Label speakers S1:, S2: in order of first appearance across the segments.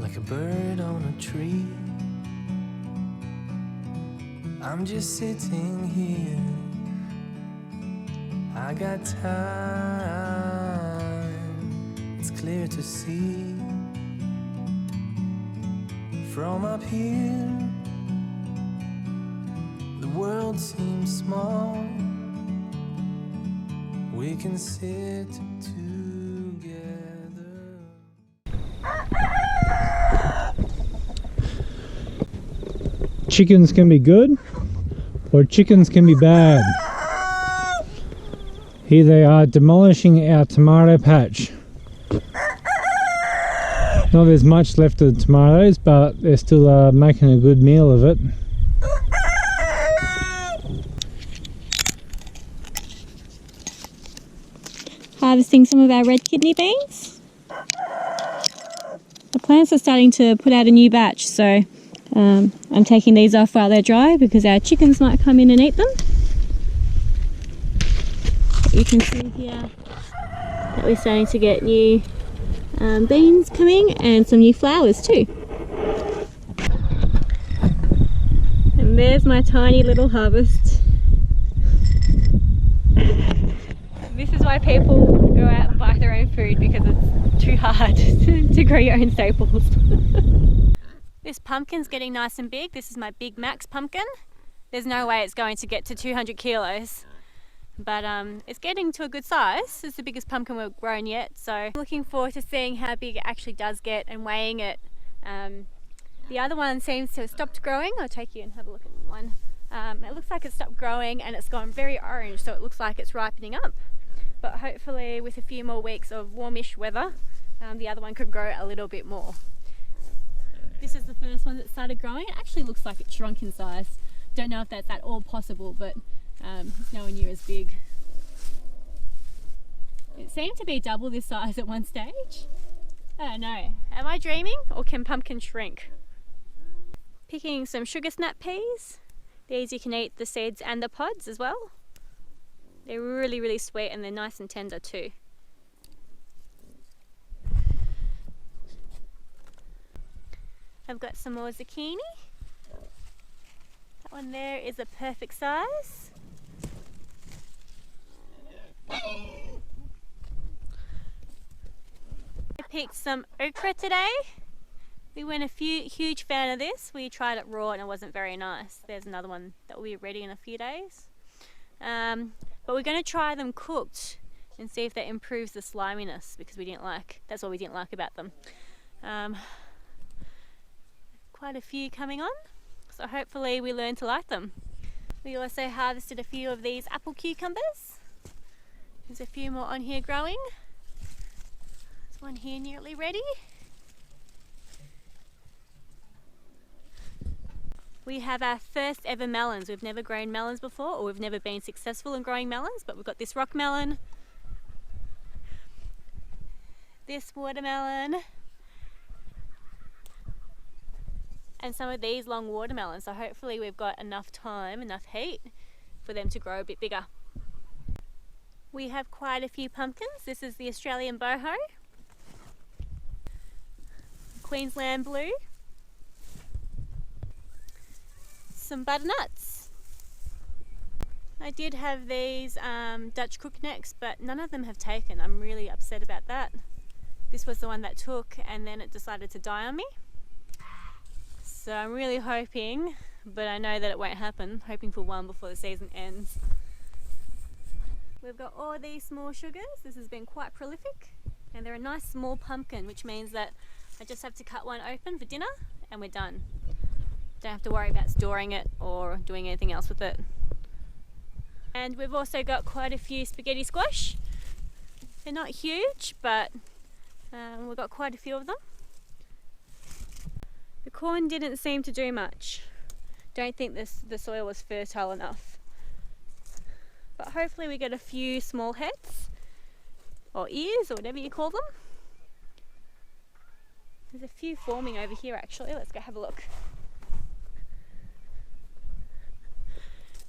S1: like a bird on a tree. I'm just sitting here, I got time, it's clear to see. From up here, the world seems small. We can sit together.
S2: Chickens can be good, or chickens can be bad. Here they are demolishing our tomato patch. Not there's much left of the tomatoes, but they're still making a good meal of it.
S3: Harvesting some of our red kidney beans. The plants are starting to put out a new batch, so I'm taking these off while they're dry because our chickens might come in and eat them. But you can see here that we're starting to get new beans coming and some new flowers too. And there's my tiny little harvest. This is why people go out and buy their own food, because it's too hard to grow your own staples. This pumpkin's getting nice and big. This is my Big Max pumpkin. There's no way it's going to get to 200 kilos. But it's getting to a good size. It's the biggest pumpkin we've grown yet, so I'm looking forward to seeing how big it actually does get and weighing it. The other one seems to have stopped growing. I'll take you and have a look at one. It looks like it's stopped growing and it's gone very orange, so it looks like it's ripening up. But hopefully with a few more weeks of warmish weather, the other one could grow a little bit more. This is the first one that started growing. It actually looks like it's shrunk in size. Don't know if that's at all possible, but it's nowhere near as big. It seemed to be double this size at one stage. I don't know. Am I dreaming, or can pumpkins shrink? Picking some sugar snap peas. These you can eat the seeds and the pods as well. They're really, really sweet and they're nice and tender too. I've got some more zucchini. That one there is a perfect size. I picked some okra today. We weren't a huge fan of this. We tried it raw and it wasn't very nice. There's another one that will be ready in a few days. But we're going to try them cooked and see if that improves the sliminess, because that's what we didn't like about them. Quite a few coming on, so hopefully we learn to like them. We also harvested a few of these apple cucumbers. There's a few more on here growing. There's one here nearly ready. We have our first ever melons. We've never grown melons before, or we've never been successful in growing melons, but we've got this rock melon, this watermelon, and some of these long watermelons. So hopefully we've got enough time, enough heat for them to grow a bit bigger. We have quite a few pumpkins. This is the Australian boho, Queensland blue, some butternuts. I did have these Dutch crooknecks, but none of them have taken. I'm really upset about that. This was the one that took and then it decided to die on me. So I'm really hoping, but I know that it won't happen, hoping for one before the season ends. We've got all these small sugars. This has been quite prolific, and they're a nice small pumpkin, which means that I just have to cut one open for dinner and we're done. Don't have to worry about storing it or doing anything else with it. And we've also got quite a few spaghetti squash. They're not huge, but we've got quite a few of them. The corn didn't seem to do much. Don't think the soil was fertile enough. But hopefully we get a few small heads, or ears, or whatever you call them. There's a few forming over here actually. Let's go have a look.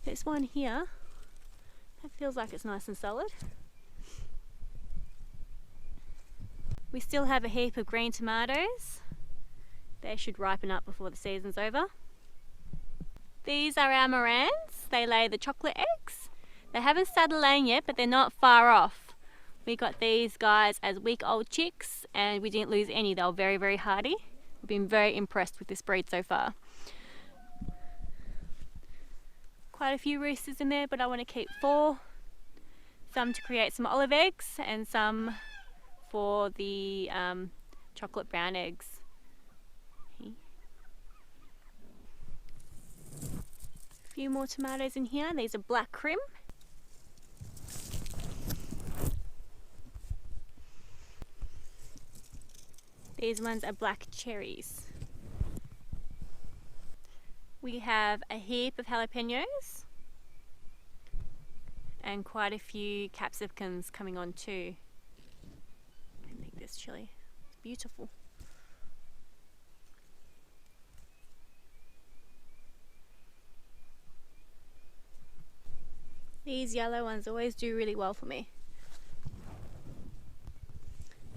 S3: There's one here. That feels like it's nice and solid. We still have a heap of green tomatoes. They should ripen up before the season's over. These are our Morans. They lay the chocolate eggs. They haven't started laying yet, but they're not far off. We got these guys as week-old chicks and we didn't lose any. They were very, very hardy. We've been very impressed with this breed so far. Quite a few roosters in there, but I want to keep 4. Some to create some olive eggs and some for the chocolate brown eggs. A few more tomatoes in here. These are black Krim. These ones are black cherries. We have a heap of jalapenos and quite a few capsicums coming on too. I think this chili is beautiful. These yellow ones always do really well for me.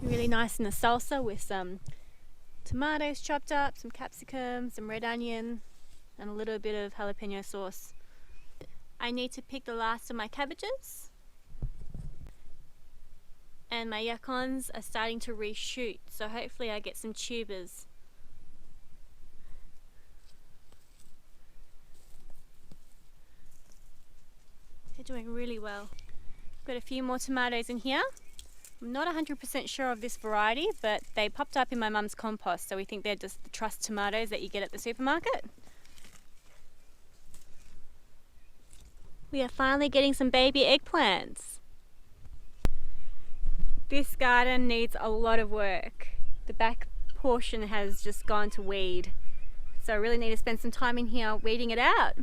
S3: Really nice in the salsa with some tomatoes chopped up, some capsicum, some red onion, and a little bit of jalapeno sauce. I need to pick the last of my cabbages. And my yacons are starting to reshoot, so hopefully I get some tubers. They're doing really well. Got a few more tomatoes in here. I'm not 100% sure of this variety, but they popped up in my mum's compost, so we think they're just the Trust tomatoes that you get at the supermarket. We are finally getting some baby eggplants. This garden needs a lot of work. The back portion has just gone to weed, so I really need to spend some time in here weeding it out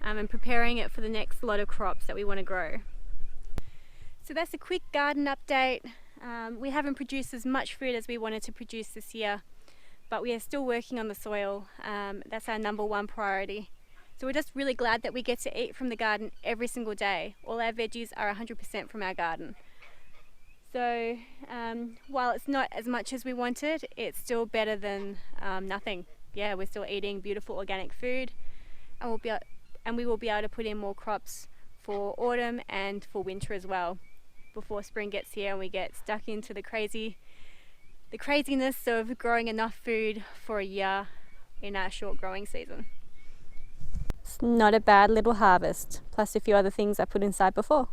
S3: and preparing it for the next lot of crops that we want to grow. So that's a quick garden update. We haven't produced as much food as we wanted to produce this year, but we are still working on the soil. That's our #1 priority. So we're just really glad that we get to eat from the garden every single day. All our veggies are 100% from our garden. So while it's not as much as we wanted, it's still better than nothing. Yeah, we're still eating beautiful organic food, and we will be able to put in more crops for autumn and for winter as well, before spring gets here and we get stuck into the craziness of growing enough food for a year in our short growing season. It's not a bad little harvest, plus a few other things I put inside before.